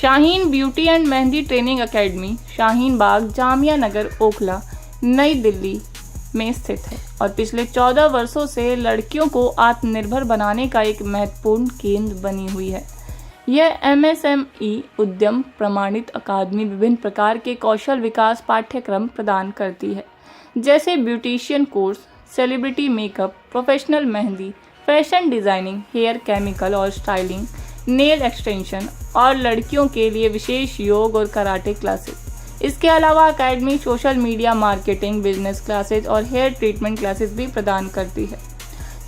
Shaheen beauty and mehndi training academy Shaheen Bagh Jamia Nagar Okhla Nai Delhi में स्थित है और पिछले 14 वर्षों से लड़कियों को आत्मनिर्भर बनाने का एक महत्वपूर्ण केंद्र बनी हुई है। यह MSME उद्यम प्रमाणित अकादमी विभिन्न प्रकार के कौशल विकास पाठ्यक्रम प्रदान करती है, जैसे beautician course, celebrity makeup, professional mehndi, fashion designing, hair chemical और स्टाइलिंग, नेल एक्सटेंशन और लड़कियों के लिए विशेष योग और कराटे क्लासेस। इसके अलावा academy social media marketing, business classes और हेयर ट्रीटमेंट क्लासेस भी प्रदान करती है।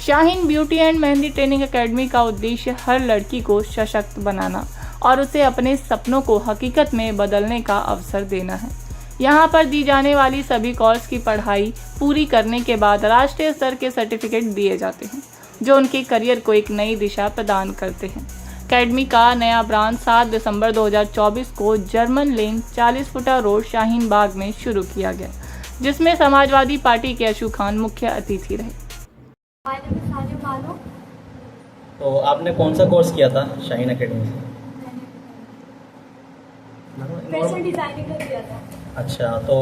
Shaheen beauty and mehndi training academy का उद्देश्य हर लड़की को सशक्त बनाना और उसे अपने सपनों को हकीकत में बदलने का अवसर देना है। यहाँ पर दी जाने वाली सभी कोर्स की पढ़ाई पूरी करने के बाद राष्ट्रीय स्तर के सर्टिफिकेट दिए जाते हैं, जो उनके करियर को एक नई दिशा प्रदान करते हैं। एकेडमी का नया ब्रांच 7 दिसंबर 2024 को जर्मन लेन 40 फुटा रोड शाहीन बाग में शुरू किया गया, जिसमें समाजवादी पार्टी के अशू खान मुख्य अतिथि रहे। तो आपने कौन सा कोर्स किया था शाहीन एकेडमी से? फैशन डिजाइनिंग का किया था। अच्छा, तो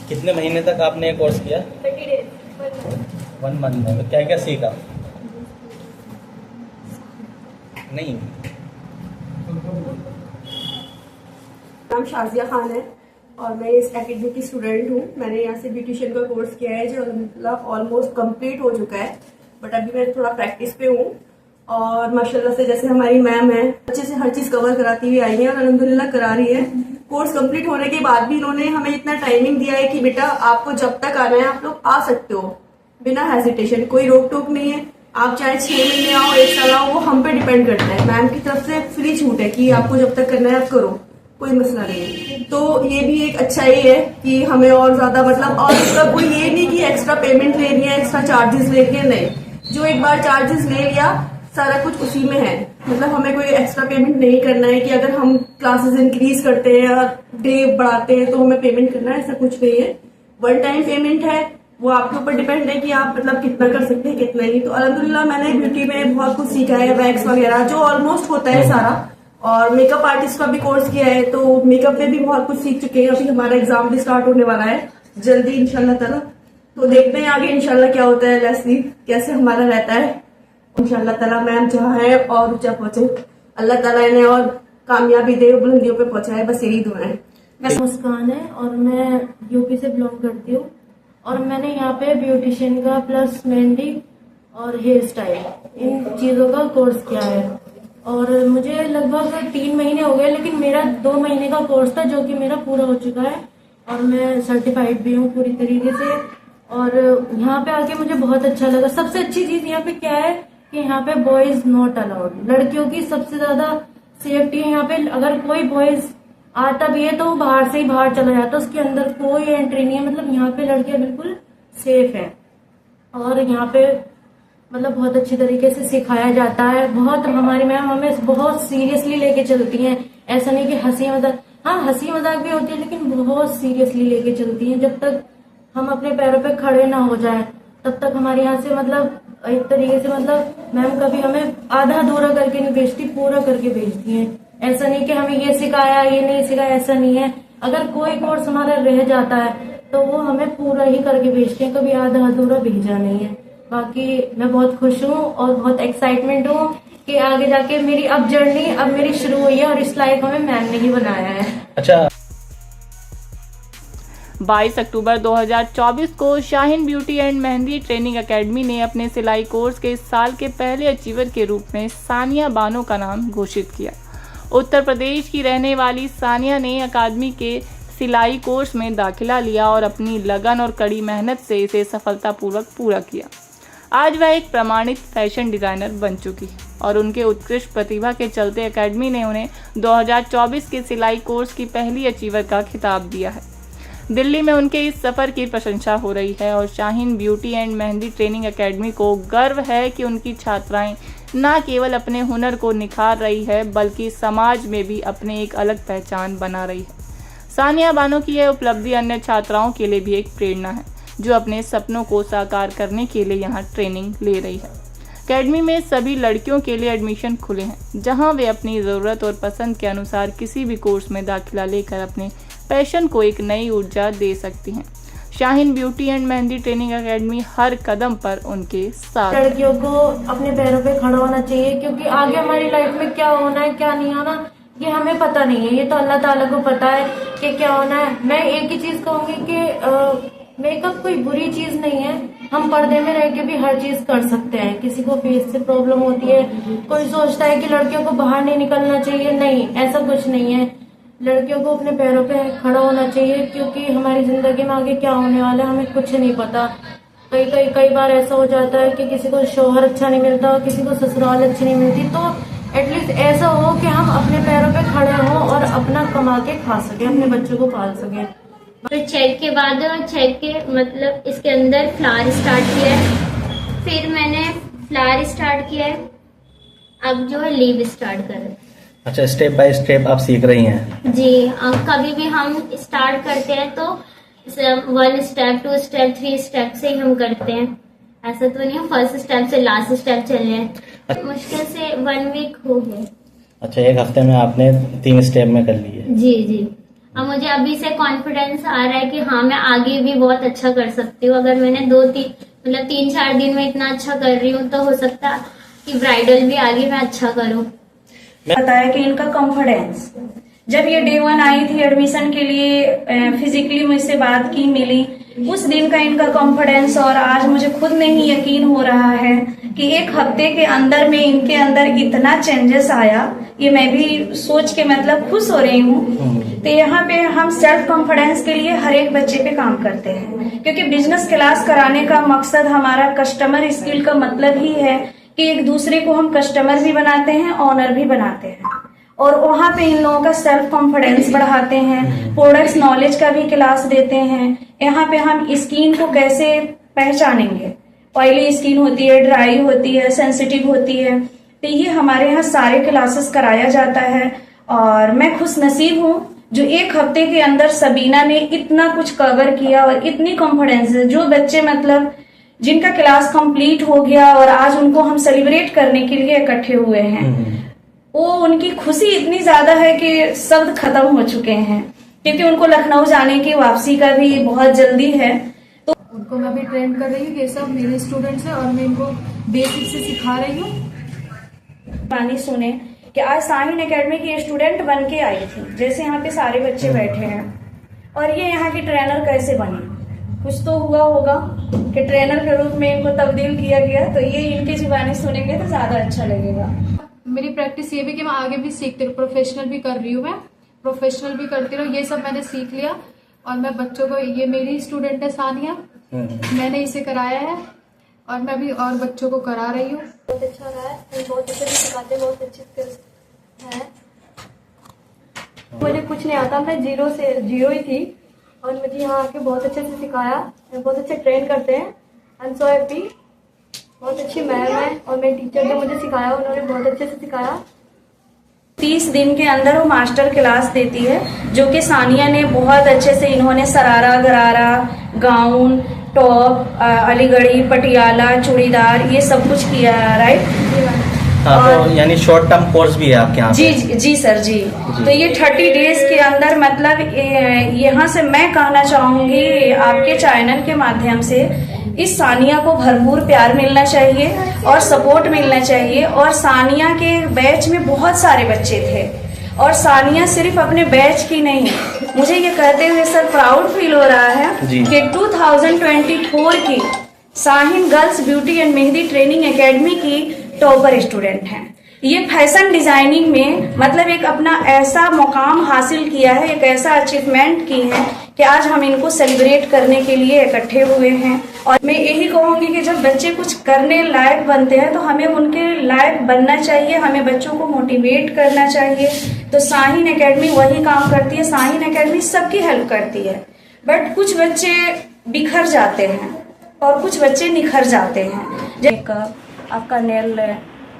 कितने महीने तक आपने ये कोर्स किया? 30 डेज 1 मंथ में। तो क्या क्या सीखा? नहीं, नाम शाजिया खान है और मैं इस एकेडमी की स्टूडेंट हूँ। मैंने यहाँ से ब्यूटिशियन का कोर्स किया है जो मतलब ऑलमोस्ट कंप्लीट हो चुका है, बट अभी मैं थोड़ा प्रैक्टिस पे हूँ। और माशाल्लाह से जैसे हमारी मैम है अच्छे से हर चीज कवर कराती हुई आई है और अल्हम्दुलिल्लाह करा रही है। कोर्स कंप्लीट होने के बाद भी इन्होंने हमें इतना टाइमिंग दिया है कि बेटा आपको जब तक आना है आप लोग आ सकते हो बिना हेजिटेशन, कोई रोक टोक नहीं है। आप चाहे 6 महीने आओ, 1 साल आओ, वो हम पे डिपेंड करता है। मैम की तरफ से फ्री छूट है कि आपको जब तक करना है आप करो, कोई मसला नहीं है। तो ये भी एक अच्छाई है कि हमें और ज्यादा मतलब, और इसका कोई ये नहीं कि एक्स्ट्रा पेमेंट ले रही है, एक्स्ट्रा चार्जेस ले रही है, नहीं। जो एक बार चार्जेस ले लिया सारा कुछ उसी में है। मतलब हमें कोई एक्स्ट्रा पेमेंट नहीं करना है कि अगर हम क्लासेस इंक्रीज करते हैं या डे बढ़ाते हैं तो हमें पेमेंट करना है, ऐसा कुछ नहीं है। 1 टाइम पेमेंट है, वो आपके ऊपर डिपेंड है कि आप मतलब कितना कर सकते हैं कितना नहीं। तो अल्हम्दुलिल्लाह मैंने ब्यूटी में बहुत कुछ सीखा है, वैक्स वगैरह जो ऑलमोस्ट होता है सारा, और मेकअप आर्टिस्ट का भी कोर्स किया है, तो मेकअप में भी बहुत कुछ सीख चुके हैं। अभी हमारा एग्जाम भी स्टार्ट होने वाला है जल्दी इंशाल्लाह ताला, तो देखते हैं आगे इंशाल्लाह क्या होता है, लेट्स सी कैसे हमारा रहता है। इंशाल्लाह ताला मैम जहाँ है और ऊंचा पहुंचे, अल्लाह ताला इन्हें और कामयाबी दे, बुलंदियों पे पहुंचाए, बस यही दुआ है। मैं मुस्कान है और मैं यूपी से बिलोंग करती हूँ और मैंने यहाँ पे ब्यूटिशियन का प्लस मेहंदी और हेयर स्टाइल इन चीज़ों का कोर्स किया है और मुझे लगभग 3 महीने हो गए, लेकिन मेरा 2 महीने का कोर्स था जो कि मेरा पूरा हो चुका है और मैं सर्टिफाइड भी हूँ पूरी तरीके से। और यहाँ पे आके मुझे बहुत अच्छा लगा। सबसे अच्छी चीज़ यहाँ पे क्या है कि यहाँ पे बॉयज नॉट अलाउड, लड़कियों की सबसे ज्यादा सेफ्टी है यहाँ पे। अगर कोई बॉयज आता भी है तो वो बाहर से ही बाहर चला जाता है, उसके अंदर कोई एंट्री नहीं है। मतलब यहाँ पे लड़कियां बिल्कुल सेफ है और यहाँ पे मतलब बहुत अच्छी तरीके से सिखाया जाता है। बहुत हमारी मैम हमें बहुत सीरियसली लेके चलती हैं, ऐसा नहीं कि हंसी मजाक, हाँ हंसी मजाक भी होती है लेकिन बहुत सीरियसली लेके चलती हैं। जब तक हम अपने पैरों पे खड़े ना हो जाए तब तक हमारे यहाँ से मतलब एक तरीके से मतलब मैम कभी हमें आधा अधूरा करके नहीं भेजती, पूरा करके भेजती हैं। ऐसा नहीं कि हमें ये सिखाया ये नहीं सिखाया, ऐसा नहीं है। अगर कोई कोर्स हमारा रह जाता है तो वो हमें पूरा ही करके भेजते हैं, कभी आधा अधूरा भेजा नहीं है। बाकी मैं बहुत खुश हूँ और बहुत एक्साइटमेंट हूँ कि आगे जाके मेरी अब जर्नी अब मेरी शुरू हुई है और इस लायक हमें मैम ने ही बनाया है। अच्छा, 22 अक्टूबर 2024 को Shaheen beauty and mehndi training academy ने अपने सिलाई कोर्स के इस साल के पहले अचीवर के रूप में सानिया बानो का नाम घोषित किया। उत्तर प्रदेश की रहने वाली सानिया ने अकादमी के सिलाई कोर्स में दाखिला लिया और अपनी लगन और कड़ी मेहनत से इसे सफलतापूर्वक पूरा किया। आज वह एक प्रमाणित फैशन डिजाइनर बन चुकी है और उनके उत्कृष्ट प्रतिभा के चलते एकेडमी ने उन्हें 2024 के सिलाई कोर्स की पहली अचीवर का खिताब दिया है। दिल्ली में उनके इस सफर की प्रशंसा हो रही है और Shaheen beauty and mehndi training academy को गर्व है कि उनकी छात्राएं न केवल अपने हुनर को निखार रही है बल्कि समाज में भी अपने एक अलग पहचान बना रही है। सानिया बानो की यह उपलब्धि अन्य छात्राओं के लिए भी एक प्रेरणा है जो अपने सपनों को साकार करने के लिए यहाँ ट्रेनिंग ले रही है। अकेडमी में सभी लड़कियों के लिए एडमिशन खुले हैं, जहां वे अपनी ज़रूरत और पसंद के अनुसार किसी भी कोर्स में दाखिला लेकर अपने पैशन को एक नई ऊर्जा दे सकती हैं। Shaheen beauty and mehndi training academy हर कदम पर उनके साथ। लड़कियों को अपने पैरों पे खड़ा होना चाहिए, क्योंकि आगे हमारी लाइफ में क्या होना है क्या नहीं होना ये हमें पता नहीं है, ये तो अल्लाह ताला को पता है कि क्या होना है। मैं एक ही चीज कहूंगी कि मेकअप कोई बुरी चीज नहीं है, हम पर्दे में रह के भी हर चीज कर सकते हैं। किसी को फेस से प्रॉब्लम होती है, कोई सोचता है कि लड़कियों को बाहर नहीं निकलना चाहिए, नहीं ऐसा कुछ नहीं है। लड़कियों को अपने पैरों पे खड़ा होना चाहिए, क्योंकि हमारी जिंदगी में आगे क्या होने वाला है हमें कुछ नहीं पता। कई बार ऐसा हो जाता है कि किसी को शौहर अच्छा नहीं मिलता, किसी को ससुराल अच्छी नहीं मिलती, तो एटलीस्ट ऐसा हो कि हम अपने पैरों पे खड़े हों और अपना कमा के खा सके, अपने बच्चों को पाल सके। फिर चेक के बाद चेक के मतलब इसके अंदर फ्लावर स्टार्ट किया है, फिर मैंने फ्लावर स्टार्ट किया है, अब जो है लीव स्टार्ट कर रहे हैं। अच्छा, स्टेप बाय स्टेप आप सीख रही हैं? जी, कभी भी हम स्टार्ट करते हैं तो 1 स्टेप 2 स्टेप 3 स्टेप से ही हम करते हैं, ऐसा तो नहीं फर्स्ट स्टेप से लास्ट स्टेप चल रहे हैं। मुश्किल से 1 वीक हो गए। अच्छा, 1 हफ्ते में आपने 3 स्टेप में कर लिए? जी जी, अब मुझे अभी से कॉन्फिडेंस आ रहा है कि हाँ मैं आगे भी बहुत अच्छा कर सकती हूँ। अगर मैंने 3-4 दिन में इतना अच्छा कर रही हूँ तो हो सकता है कि ब्राइडल भी आगे मैं अच्छा करूँ। बताया कि इनका कॉन्फिडेंस, जब ये डे 1 आई थी एडमिशन के लिए, फिजिकली मुझसे बात की, मिली, उस दिन का इनका कॉन्फिडेंस और आज मुझे खुद में ही यकीन हो रहा है कि 1 हफ्ते के अंदर में इनके अंदर इतना चेंजेस आया, ये मैं भी सोच के मतलब खुश हो रही हूँ। तो यहाँ पे हम सेल्फ कॉन्फिडेंस के लिए हर एक बच्चे पे काम करते हैं, क्योंकि बिजनेस क्लास कराने का मकसद हमारा कस्टमर स्किल का मतलब ही है कि एक दूसरे को हम कस्टमर भी बनाते हैं, ऑनर भी बनाते हैं, और वहाँ पे इन लोगों का सेल्फ कॉन्फिडेंस बढ़ाते हैं। प्रोडक्ट्स नॉलेज का भी क्लास देते हैं। यहाँ पे हम स्किन को कैसे पहचानेंगे, ऑयली स्किन होती है, ड्राई होती है, सेंसिटिव होती है, तो ये हमारे यहाँ सारे क्लासेस कराया जाता है। और मैं खुश नसीब हूँ जो 1 हफ्ते के अंदर सबीना ने इतना कुछ कवर किया और इतनी कॉन्फिडेंस है। जो बच्चे मतलब जिनका क्लास कंप्लीट हो गया और आज उनको हम सेलिब्रेट करने के लिए इकट्ठे हुए हैं, वो उनकी खुशी इतनी ज्यादा है कि शब्द खत्म हो चुके हैं, क्योंकि उनको लखनऊ जाने की वापसी का भी बहुत जल्दी है। तो उनको मैं भी ट्रेन कर रही हूँ, ये सब मेरे स्टूडेंट्स हैं और मैं इनको बेसिक से सिखा रही हूँ। पानी सुने कि आज शाहीन एकेडमी की स्टूडेंट बन के आई थी, जैसे यहाँ पे सारे बच्चे बैठे हैं, और ये यहाँ की ट्रेनर कैसे बनी। कुछ तो हुआ होगा कि ट्रेनर के रूप में इनको तब्दील किया गया, तो ये इनकी जुबानी सुनेंगे तो ज्यादा अच्छा लगेगा। मेरी प्रैक्टिस ये भी कि मैं आगे भी सीखती रहूँ, प्रोफेशनल भी कर रही हूँ, मैं प्रोफेशनल भी करती रहूँ, ये सब मैंने सीख लिया। और मैं बच्चों को, ये मेरी स्टूडेंट है सानिया, मैंने इसे कराया है और मैं भी और बच्चों को करा रही हूँ। बहुत अच्छा रहा है, बहुत अच्छे से सिखाते, बहुत अच्छी स्किल्स है। मुझे कुछ नहीं आता, मैं जीरो ही थी, और मुझे यहाँ आके बहुत अच्छे से सिखाया, बहुत अच्छे ट्रेन करते हैं। आई एम सो हैप्पी, बहुत अच्छी मैम है, और मेरे टीचर ने मुझे सिखाया, उन्होंने बहुत अच्छे से सिखाया। 30 दिन के अंदर वो मास्टर क्लास देती है, जो कि सानिया ने बहुत अच्छे से, इन्होंने सरारा गरारा, गाउन, टॉप, अलीगढ़ी, पटियाला, चूड़ीदार, ये सब कुछ किया है, राइट। तो यानी शॉर्ट टर्म कोर्स भी है आपके यहाँ? जी सर जी। तो ये 30 डेज के अंदर मतलब यहाँ से मैं कहना चाहूंगी आपके चैनल के माध्यम से, इस सानिया को भरपूर प्यार मिलना चाहिए और सपोर्ट मिलना चाहिए। और सानिया के बैच में बहुत सारे बच्चे थे, और सानिया सिर्फ अपने बैच की नहीं, मुझे ये कहते हुए सर प्राउड फील हो रहा है कि 2024 की Shaheen girls beauty and mehndi training academy की टॉपर स्टूडेंट हैं। ये फैशन डिजाइनिंग में मतलब एक अपना ऐसा मुकाम हासिल किया है, एक ऐसा अचीवमेंट की है कि आज हम इनको सेलिब्रेट करने के लिए इकट्ठे हुए हैं। और मैं यही कहूंगी कि जब बच्चे कुछ करने लायक बनते हैं तो हमें उनके लायक बनना चाहिए, हमें बच्चों को मोटिवेट करना चाहिए। तो शाहीन एकेडमी वही काम करती है। शाहीन एकेडमी सबकी हेल्प करती है, बट कुछ बच्चे बिखर जाते हैं और कुछ बच्चे निखर जाते हैं। जैसे आपका नेल है,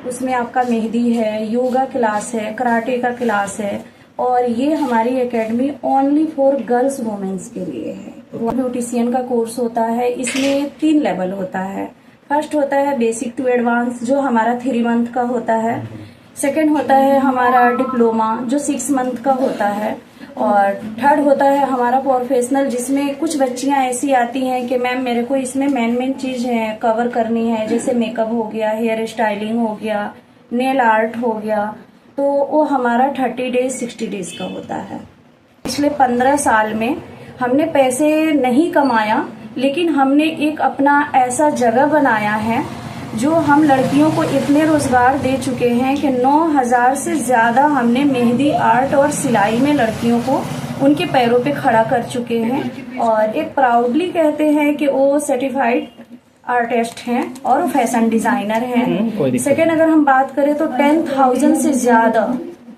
उसमें आपका मेहंदी है, योगा क्लास है, कराटे का क्लास है, और ये हमारी academy only for girls womens के लिए है। ब्यूटिशियन का कोर्स होता है, इसमें 3 लेवल होता है। फर्स्ट होता है बेसिक टू एडवांस, जो हमारा 3 मंथ का होता है। सेकंड होता है हमारा डिप्लोमा, जो 6 मंथ का होता है। और थर्ड होता है हमारा प्रोफेशनल, जिसमें कुछ बच्चियां ऐसी आती हैं कि मैम मेरे को इसमें मेन चीज है कवर करनी है, जैसे मेकअप हो गया, हेयर स्टाइलिंग हो गया, नेल आर्ट हो गया, तो वो हमारा 30 डेज 60 डेज का होता है। पिछले 15 साल में हमने पैसे नहीं कमाया, लेकिन हमने एक अपना ऐसा जगह बनाया है जो हम लड़कियों को इतने रोजगार दे चुके हैं कि 9000 से ज्यादा हमने मेहंदी आर्ट और सिलाई में लड़कियों को उनके पैरों पे खड़ा कर चुके हैं। और एक प्राउडली कहते हैं कि वो सर्टिफाइड आर्टिस्ट हैं और फैशन डिजाइनर हैं। सेकेंड अगर हम बात करें तो 10,000 से ज्यादा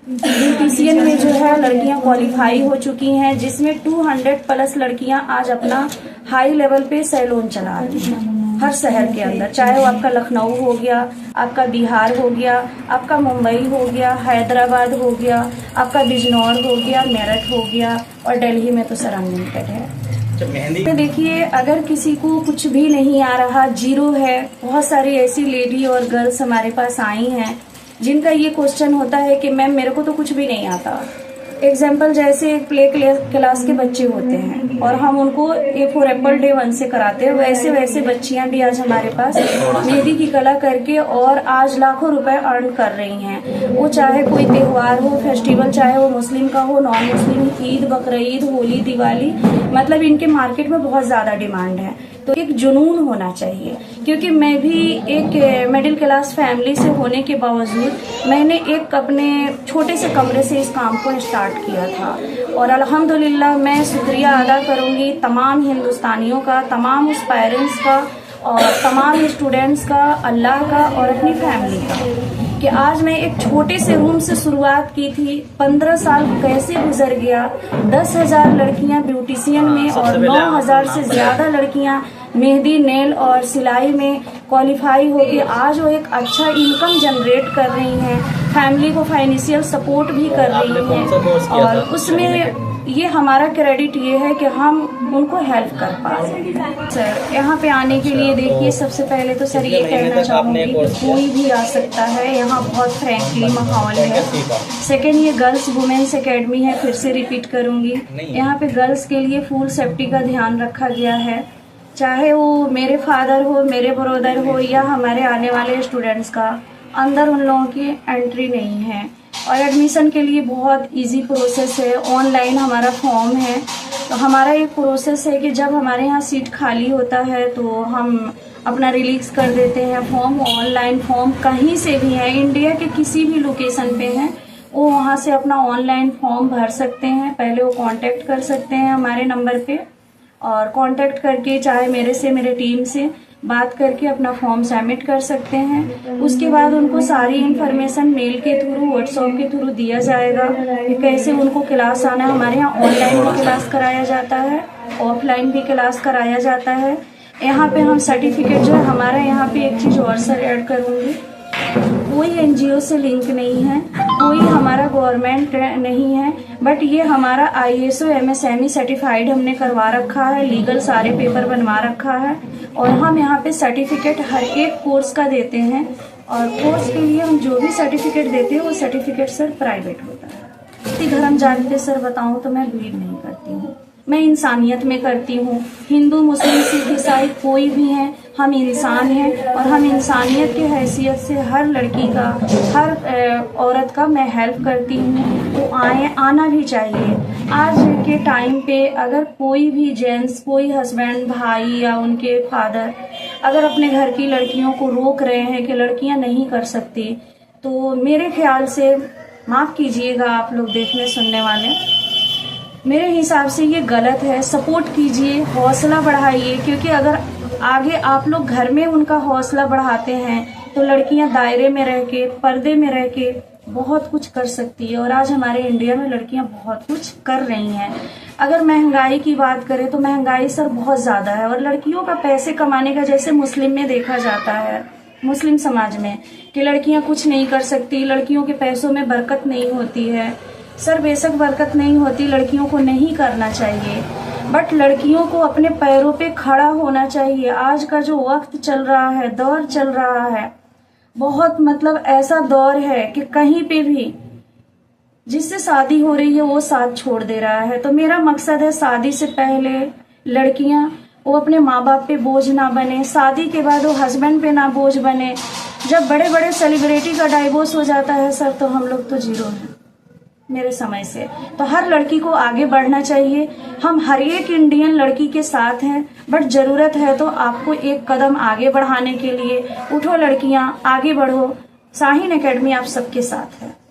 ब्यूटिशियन में जो है लड़कियां क्वालिफाई हो चुकी हैं, जिसमें 200+ लड़कियां आज अपना हाई लेवल पे सैलून चला रही हैं हर शहर के अंदर, चाहे वो आपका लखनऊ हो गया, आपका बिहार हो गया, आपका मुंबई हो गया, हैदराबाद हो गया, आपका बिजनौर हो गया, मेरठ हो गया, और दिल्ली में तो सर अनलिमिटेड है। तो देखिए, अगर किसी को कुछ भी नहीं आ रहा, जीरो है, बहुत सारी ऐसी लेडी और गर्ल्स हमारे पास आई हैं जिनका ये क्वेश्चन होता है कि मैम मेरे को तो कुछ भी नहीं आता। एग्जाम्पल जैसे प्ले क्लास के बच्चे होते हैं और हम उनको A4 एप्पल डे 1 से कराते हैं, वैसे बच्चियां भी आज हमारे पास मेहंदी की कला करके और आज लाखों रुपए अर्न कर रही हैं। वो चाहे कोई त्योहार हो, फेस्टिवल, चाहे वो मुस्लिम का हो, नॉन मुस्लिम, ईद, बकरीद, होली, दिवाली, मतलब इनके मार्केट में बहुत ज्यादा डिमांड है। तो एक जुनून होना चाहिए, क्योंकि मैं भी एक मिडिल क्लास फैमिली से होने के बावजूद मैंने एक अपने छोटे से कमरे से इस काम को स्टार्ट किया था। और अल्हम्दुलिल्लाह मैं शुक्रिया अदा करूंगी तमाम हिंदुस्तानियों का, तमाम उस पेरेंट्स का और तमाम स्टूडेंट्स का, अल्लाह का और अपनी फैमिली का, कि आज मैं एक छोटे से रूम से शुरुआत की थी। 15 साल कैसे गुजर गया, 10,000 लड़कियां ब्यूटिशियन में और 9,000 से ज्यादा लड़कियां मेहंदी, नेल और सिलाई में क्वालिफाई होकर आज वो एक अच्छा इनकम जनरेट कर रही हैं, फैमिली को फाइनेंशियल सपोर्ट भी कर रही हैं। और उसमें ये हमारा क्रेडिट ये है कि हम उनको हेल्प कर पा रहे हैं। सर यहाँ पे आने के लिए देखिए, सबसे पहले तो सर ये कहना चाहूँगी कि कोई भी आ सकता है, यहाँ बहुत फ्रेंकली माहौल है। सेकेंड, ये गर्ल्स वुमेन्स एकेडमी है, फिर से रिपीट करूँगी, यहाँ पे गर्ल्स के लिए फुल सेफ्टी का ध्यान रखा गया है, चाहे वो मेरे फादर हो, मेरे ब्रदर हो या हमारे आने वाले स्टूडेंट्स का, अंदर उन लोगों की एंट्री नहीं है। और एडमिशन के लिए बहुत इजी प्रोसेस है, ऑनलाइन हमारा फॉर्म है। तो हमारा एक प्रोसेस है कि जब हमारे यहाँ सीट खाली होता है तो हम अपना रिलीज कर देते हैं फॉर्म। ऑनलाइन फॉर्म कहीं से भी है, इंडिया के किसी भी लोकेशन पे हैं, वो वहाँ से अपना ऑनलाइन फॉर्म भर सकते हैं। पहले वो कांटेक्ट कर सकते हैं हमारे नंबर पे, और कांटेक्ट करके चाहे मेरे से, मेरे टीम से बात करके अपना फॉर्म सबमिट कर सकते हैं। उसके बाद उनको सारी इन्फॉर्मेशन मेल के थ्रू, व्हाट्सएप के थ्रू दिया जाएगा कि कैसे उनको क्लास आना है। हमारे यहाँ ऑनलाइन भी क्लास कराया जाता है, ऑफलाइन भी क्लास कराया जाता है। यहाँ पे हम सर्टिफिकेट जो है, हमारे यहाँ पे एक चीज़ और सर ऐड करूँगी, कोई NGO से लिंक नहीं है, कोई हमारा गवर्नमेंट नहीं है, बट ये हमारा ISO MSME सर्टिफाइड हमने करवा रखा है, लीगल सारे पेपर बनवा रखा है। और हम यहाँ पे सर्टिफिकेट हर एक कोर्स का देते हैं, और कोर्स के लिए हम जो भी सर्टिफिकेट देते हैं वो सर्टिफिकेट सर प्राइवेट होता है। इसी धर्म जाति पे सर बताऊँ तो मैं भीड़ नहीं करती हूँ, मैं इंसानियत में करती हूँ। हिंदू, मुस्लिम, सिख, ईसाई कोई भी है, हम इंसान हैं और हम इंसानियत की हैसियत से हर लड़की का, हर औरत का मैं हेल्प करती हूँ। तो आना भी चाहिए। आज के टाइम पे अगर कोई भी जेंट्स, कोई हस्बैंड, भाई या उनके फादर अगर अपने घर की लड़कियों को रोक रहे हैं कि लड़कियां नहीं कर सकती, तो मेरे ख्याल से, माफ़ कीजिएगा आप लोग देखने सुनने वाले, मेरे हिसाब से ये गलत है। सपोर्ट कीजिए, हौसला बढ़ाइए, क्योंकि अगर आगे आप लोग घर में उनका हौसला बढ़ाते हैं तो लड़कियां दायरे में रह के, पर्दे में रह के बहुत कुछ कर सकती है। और आज हमारे इंडिया में लड़कियां बहुत कुछ कर रही हैं। अगर महंगाई की बात करें तो महंगाई सर बहुत ज़्यादा है, और लड़कियों का पैसे कमाने का, जैसे मुस्लिम में देखा जाता है, मुस्लिम समाज में, कि लड़कियां कुछ नहीं कर सकती, लड़कियों के पैसों में बरकत नहीं होती है। सर बेशक बरकत नहीं होती, लड़कियों को नहीं करना चाहिए, बट लड़कियों को अपने पैरों पे खड़ा होना चाहिए। आज का जो वक्त चल रहा है, दौर चल रहा है, बहुत मतलब ऐसा दौर है कि कहीं पे भी जिससे शादी हो रही है वो साथ छोड़ दे रहा है। तो मेरा मकसद है शादी से पहले लड़कियां वो अपने माँ बाप पे बोझ ना बने, शादी के बाद वो हस्बैंड पे ना बोझ बने। जब बड़े बड़े सेलिब्रिटी का डाइवोर्स हो जाता है सर, तो हम लोग तो जीरो हैं मेरे समय से। तो हर लड़की को आगे बढ़ना चाहिए। हम हर एक इंडियन लड़की के साथ हैं, बट जरूरत है तो आपको एक कदम आगे बढ़ाने के लिए। उठो लड़कियां, आगे बढ़ो। शाहीन एकेडमी आप सबके साथ है।